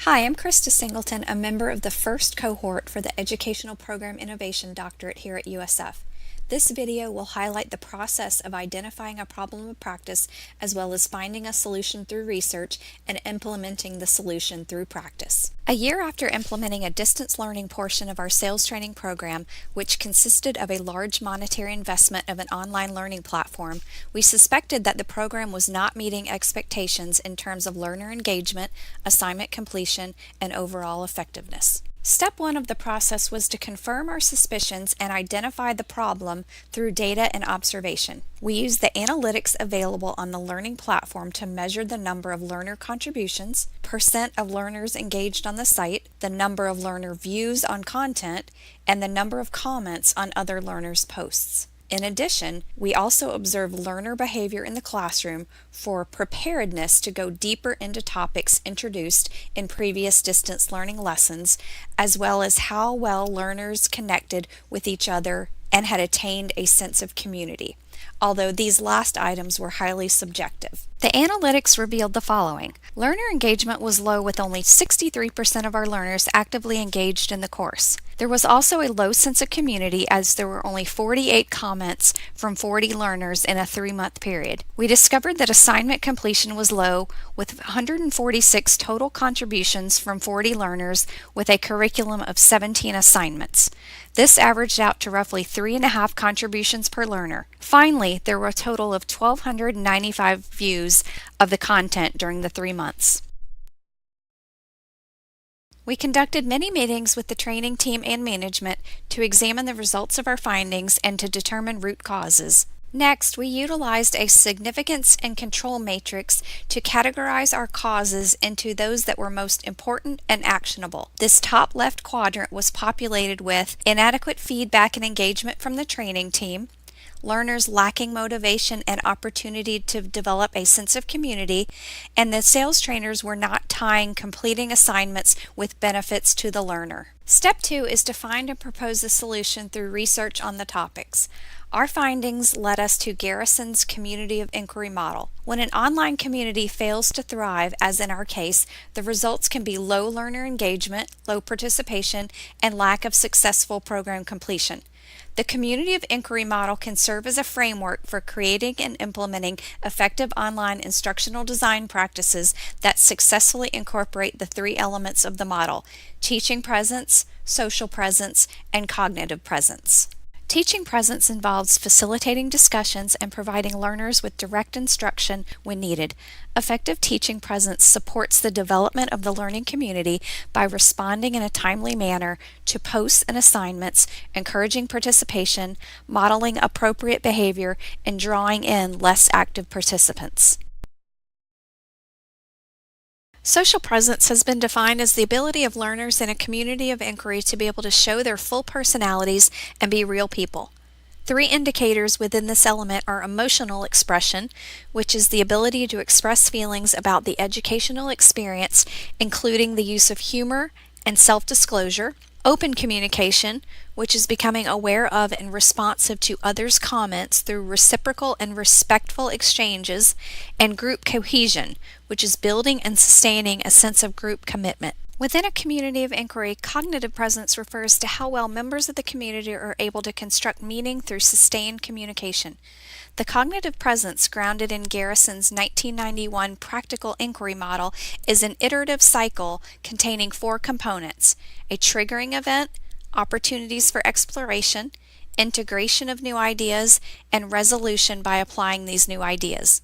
Hi, I'm Krista Singleton, a member of the first cohort for the Educational Program Innovation Doctorate here at USF. This video will highlight the process of identifying a problem of practice as well as finding a solution through research and implementing the solution through practice. A year after implementing a distance learning portion of our sales training program, which consisted of a large monetary investment of an online learning platform, we suspected that the program was not meeting expectations in terms of learner engagement, assignment completion, and overall effectiveness. Step one of the process was to confirm our suspicions and identify the problem through data and observation. We used the analytics available on the learning platform to measure the number of learner contributions, percent of learners engaged on the site, the number of learner views on content, and the number of comments on other learners' posts. In addition, we also observed learner behavior in the classroom for preparedness to go deeper into topics introduced in previous distance learning lessons, as well as how well learners connected with each other and had attained a sense of community, although these last items were highly subjective. The analytics revealed the following. Learner engagement was low with only 63% of our learners actively engaged in the course. There was also a low sense of community as there were only 48 comments from 40 learners in a 3-month period. We discovered that assignment completion was low with 146 total contributions from 40 learners with a curriculum of 17 assignments. This averaged out to roughly 3.5 contributions per learner. Finally, there were a total of 1,295 views of the content during the 3 months. We conducted many meetings with the training team and management to examine the results of our findings and to determine root causes. Next, we utilized a significance and control matrix to categorize our causes into those that were most important and actionable. This top left quadrant was populated with inadequate feedback and engagement from the training team, learners lacking motivation and opportunity to develop a sense of community, and the sales trainers were not tying completing assignments with benefits to the learner. Step 2 is to find and propose a solution through research on the topics. Our findings led us to Garrison's community of inquiry model. When an online community fails to thrive, as in our case, the results can be low learner engagement, low participation, and lack of successful program completion. The community of inquiry model can serve as a framework for creating and implementing effective online instructional design practices that successfully incorporate the 3 elements of the model: teaching presence, social presence, and cognitive presence. Teaching presence involves facilitating discussions and providing learners with direct instruction when needed. Effective teaching presence supports the development of the learning community by responding in a timely manner to posts and assignments, encouraging participation, modeling appropriate behavior, and drawing in less active participants. Social presence has been defined as the ability of learners in a community of inquiry to be able to show their full personalities and be real people. 3 indicators within this element are emotional expression, which is the ability to express feelings about the educational experience, including the use of humor and self-disclosure; open communication, which is becoming aware of and responsive to others' comments through reciprocal and respectful exchanges; and group cohesion, which is building and sustaining a sense of group commitment. Within a community of inquiry, cognitive presence refers to how well members of the community are able to construct meaning through sustained communication. The cognitive presence, grounded in Garrison's 1991 practical inquiry model, is an iterative cycle containing 4 components: a triggering event, opportunities for exploration, integration of new ideas, and resolution by applying these new ideas.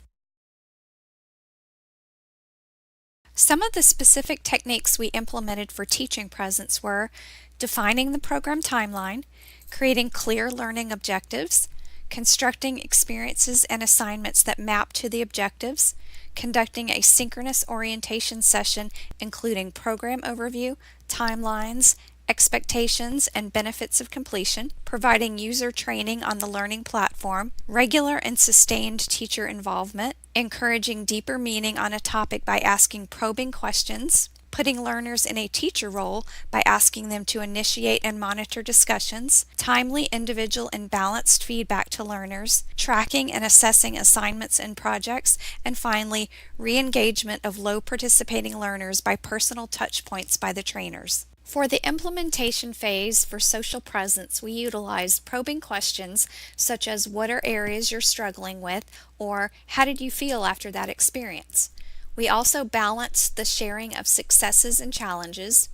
Some of the specific techniques we implemented for teaching presence were defining the program timeline, creating clear learning objectives, constructing experiences and assignments that map to the objectives, conducting a synchronous orientation session including program overview, timelines, expectations and benefits of completion, providing user training on the learning platform, regular and sustained teacher involvement, encouraging deeper meaning on a topic by asking probing questions, putting learners in a teacher role by asking them to initiate and monitor discussions, timely, individual, and balanced feedback to learners, tracking and assessing assignments and projects, and finally, re-engagement of low participating learners by personal touch points by the trainers. For the implementation phase for social presence, we utilized probing questions such as what are areas you're struggling with, or how did you feel after that experience? We also balanced the sharing of successes and challenges.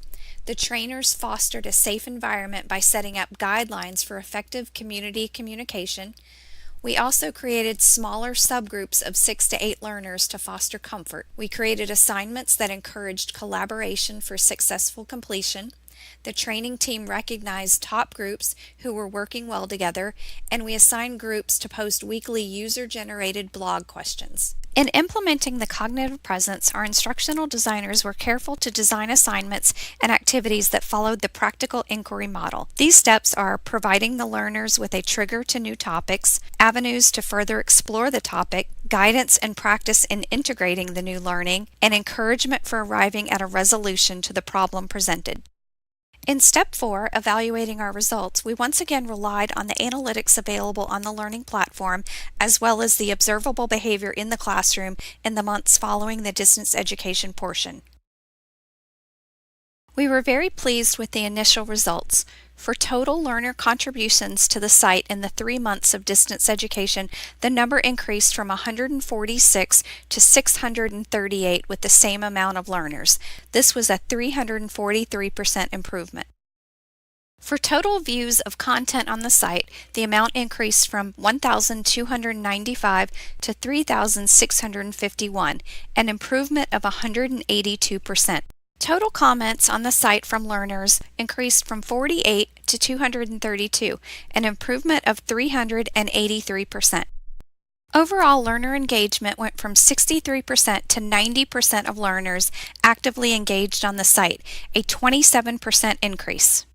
The trainers fostered a safe environment by setting up guidelines for effective community communication. We also created smaller subgroups of 6 to 8 learners to foster comfort. We created assignments that encouraged collaboration for successful completion. The training team recognized top groups who were working well together, and we assigned groups to post weekly user-generated blog questions. In implementing the cognitive presence, our instructional designers were careful to design assignments and activities that followed the practical inquiry model. These steps are providing the learners with a trigger to new topics, avenues to further explore the topic, guidance and practice in integrating the new learning, and encouragement for arriving at a resolution to the problem presented. In Step 4, evaluating our results, we once again relied on the analytics available on the learning platform as well as the observable behavior in the classroom in the months following the distance education portion. We were very pleased with the initial results. For total learner contributions to the site in the 3 months of distance education, the number increased from 146 to 638 with the same amount of learners. This was a 343% improvement. For total views of content on the site, the amount increased from 1,295 to 3,651, an improvement of 182%. Total comments on the site from learners increased from 48 to 232, an improvement of 383%. Overall learner engagement went from 63% to 90% of learners actively engaged on the site, a 27% increase.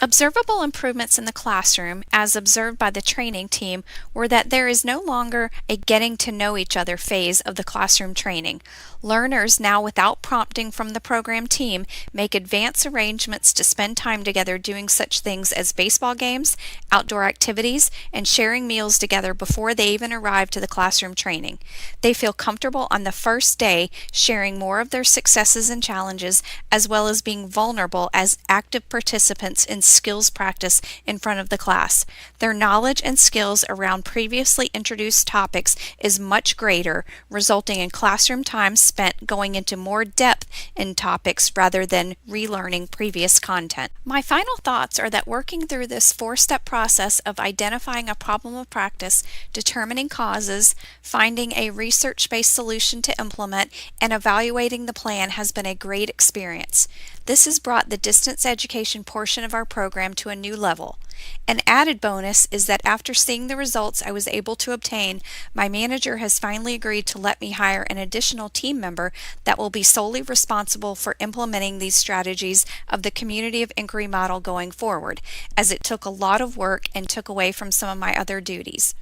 Observable improvements in the classroom, as observed by the training team, were that there is no longer a getting to know each other phase of the classroom training. Learners, now without prompting from the program team, make advance arrangements to spend time together doing such things as baseball games, outdoor activities, and sharing meals together before they even arrive to the classroom training. They feel comfortable on the first day sharing more of their successes and challenges, as well as being vulnerable as active participants in skills practice in front of the class. Their knowledge and skills around previously introduced topics is much greater, resulting in classroom time spent going into more depth in topics rather than relearning previous content. My final thoughts are that working through this 4-step process of identifying a problem of practice, determining causes, finding a research-based solution to implement, and evaluating the plan has been a great experience. This has brought the distance education portion of our program to a new level. An added bonus is that after seeing the results I was able to obtain, my manager has finally agreed to let me hire an additional team member that will be solely responsible for implementing these strategies of the community of inquiry model going forward, as it took a lot of work and took away from some of my other duties.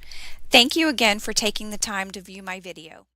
Thank you again for taking the time to view my video.